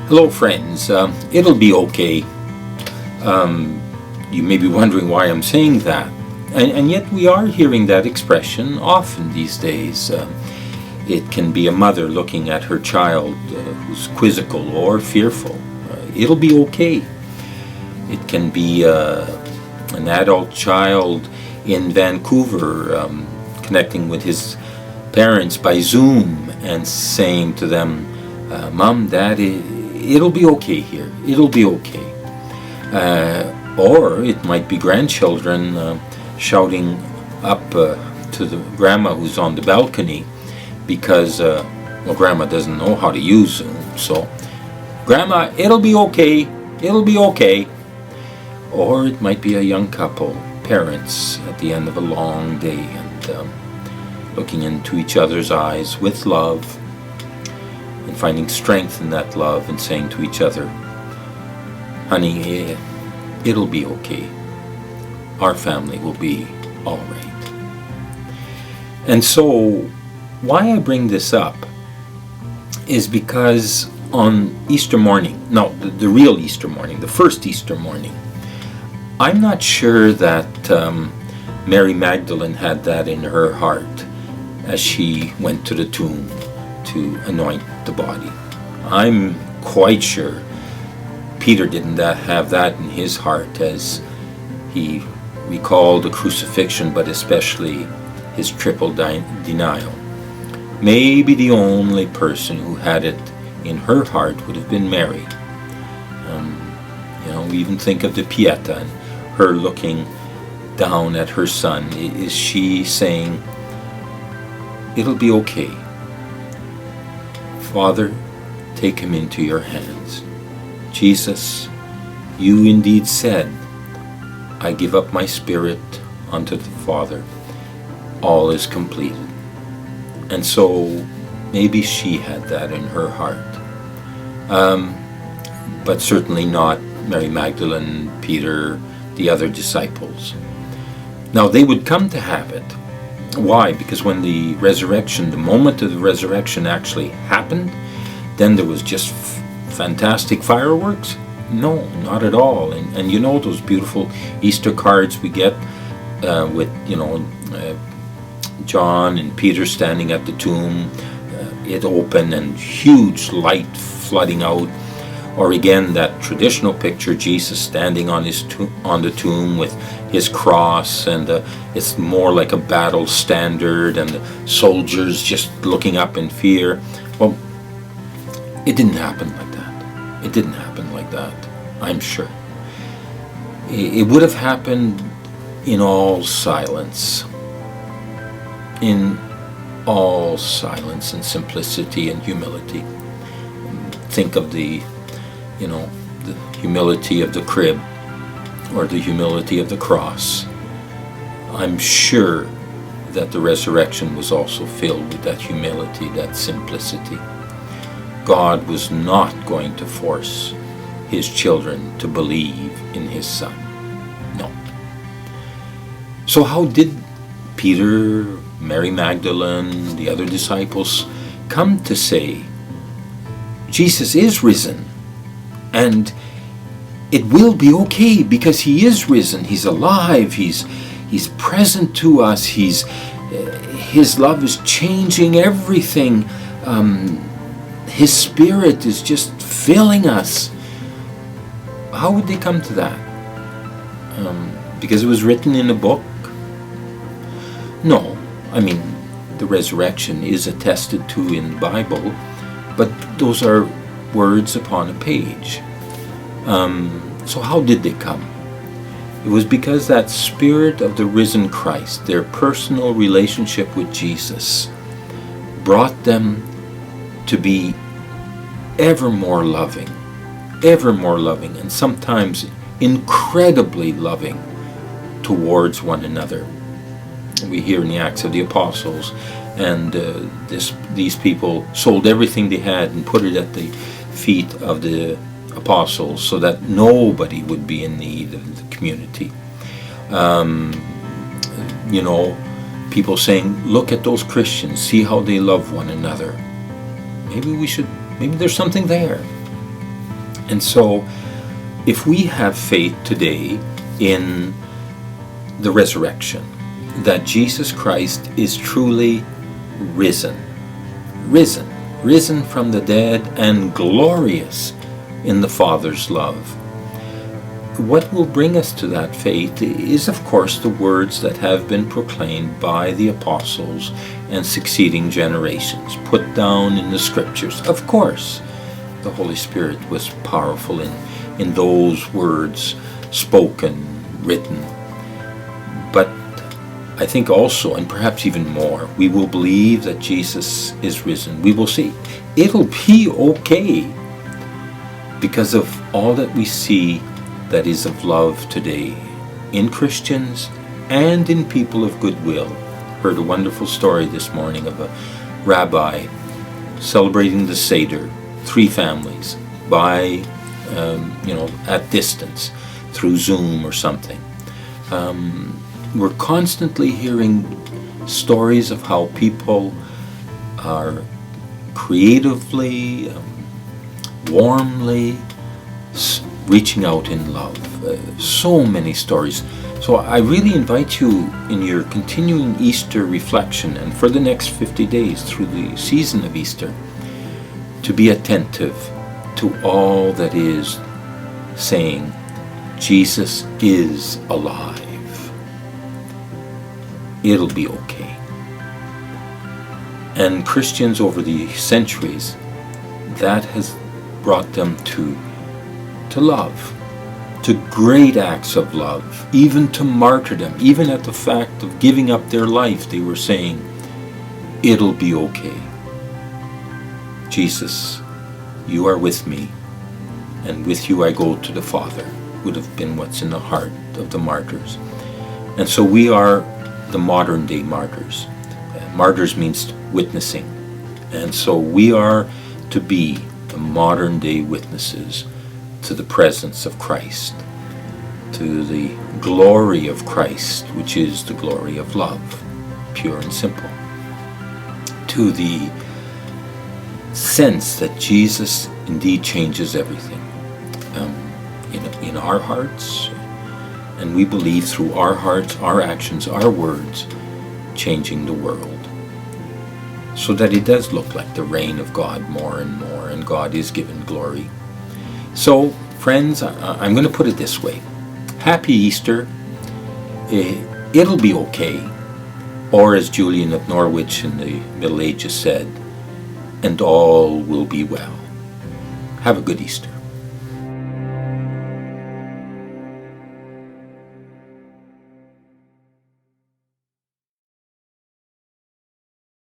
Hello friends, it'll be okay. You may be wondering why I'm saying that. And yet we are hearing that expression often these days. It can be a mother looking at her child who's quizzical or fearful. It'll be okay. It can be an adult child in Vancouver connecting with his parents by Zoom and saying to them, Mom, Dad, it'll be okay here. It'll be okay. Or it might be grandchildren shouting up to the grandma who's on the balcony because, grandma doesn't know how to use Zoom. So, Grandma, it'll be okay. It'll be okay. Or it might be a young couple, parents, at the end of a long day and looking into each other's eyes with love and finding strength in that love and saying to each other, honey, it'll be okay. Our family will be all right. And so, why I bring this up is because on Easter morning, the real Easter morning, the first Easter morning, I'm not sure that Mary Magdalene had that in her heart as she went to the tomb to anoint the body. I'm quite sure Peter didn't have that in his heart as he recalled the crucifixion, but especially his triple denial. Maybe the only person who had it in her heart would have been Mary. We even think of the Pieta and her looking down at her son. Is she saying, it'll be okay. Father, take him into your hands. Jesus, you indeed said, I give up my spirit unto the Father. All is completed. And so maybe she had that in her heart. But certainly not Mary Magdalene, Peter, the other disciples. Now they would come to have it. Why? Because when the resurrection, the moment of the resurrection actually happened, then there was just fantastic fireworks? No, not at all. And you know those beautiful Easter cards we get with, John and Peter standing at the tomb, it open and huge light flooding out. Or again, that traditional picture, Jesus standing on on the tomb with his cross, and it's more like a battle standard, and the soldiers just looking up in fear. Well, it didn't happen like that. It didn't happen like that, I'm sure. It would have happened in all silence. In all silence and simplicity and humility. Think of the humility of the crib or the humility of the cross. I'm sure that the resurrection was also filled with that humility, that simplicity. God was not going to force his children to believe in his Son. No. So how did Peter, Mary Magdalene, the other disciples come to say, Jesus is risen, and it will be okay because he is risen, he's alive, he's present to us, his love is changing everything, his spirit is just filling us. How would they come to that? Because it was written in a book? No, the resurrection is attested to in the Bible, but those are words upon a page. So how did they come? It was because that spirit of the risen Christ, their personal relationship with Jesus, brought them to be ever more loving, and sometimes incredibly loving towards one another. We hear in the Acts of the Apostles, and these people sold everything they had and put it at the feet of the apostles so that nobody would be in need of the community. People saying, look at those Christians, see how they love one another. Maybe there's something there. And so, if we have faith today in the resurrection, that Jesus Christ is truly risen from the dead and glorious in the Father's love, what will bring us to that faith is, of course, the words that have been proclaimed by the apostles and succeeding generations, put down in the scriptures. Of course, the Holy Spirit was powerful in those words spoken, written. But I think also, and perhaps even more, we will believe that Jesus is risen. We will see. It'll be okay because of all that we see that is of love today in Christians and in people of goodwill. Heard a wonderful story this morning of a rabbi celebrating the Seder, 3 families, by, at distance, through Zoom or something. We're constantly hearing stories of how people are creatively, warmly reaching out in love. So many stories. So I really invite you in your continuing Easter reflection and for the next 50 days through the season of Easter to be attentive to all that is saying, Jesus is alive. It'll be okay. And Christians over the centuries, that has brought them to love, to great acts of love, even to martyrdom, even at the fact of giving up their life, they were saying, it'll be okay. Jesus, you are with me, and with you I go to the Father, would have been what's in the heart of the martyrs. And so we are the modern day martyrs. Martyrs means witnessing. And so we are to be the modern day witnesses to the presence of Christ, to the glory of Christ, which is the glory of love, pure and simple, to the sense that Jesus indeed changes everything in our hearts, and we believe through our hearts, our actions, our words, changing the world, so that it does look like the reign of God more and more, and God is given glory. So, friends, I'm going to put it this way. Happy Easter. It'll be okay. Or as Julian of Norwich in the Middle Ages said, and all will be well. Have a good Easter.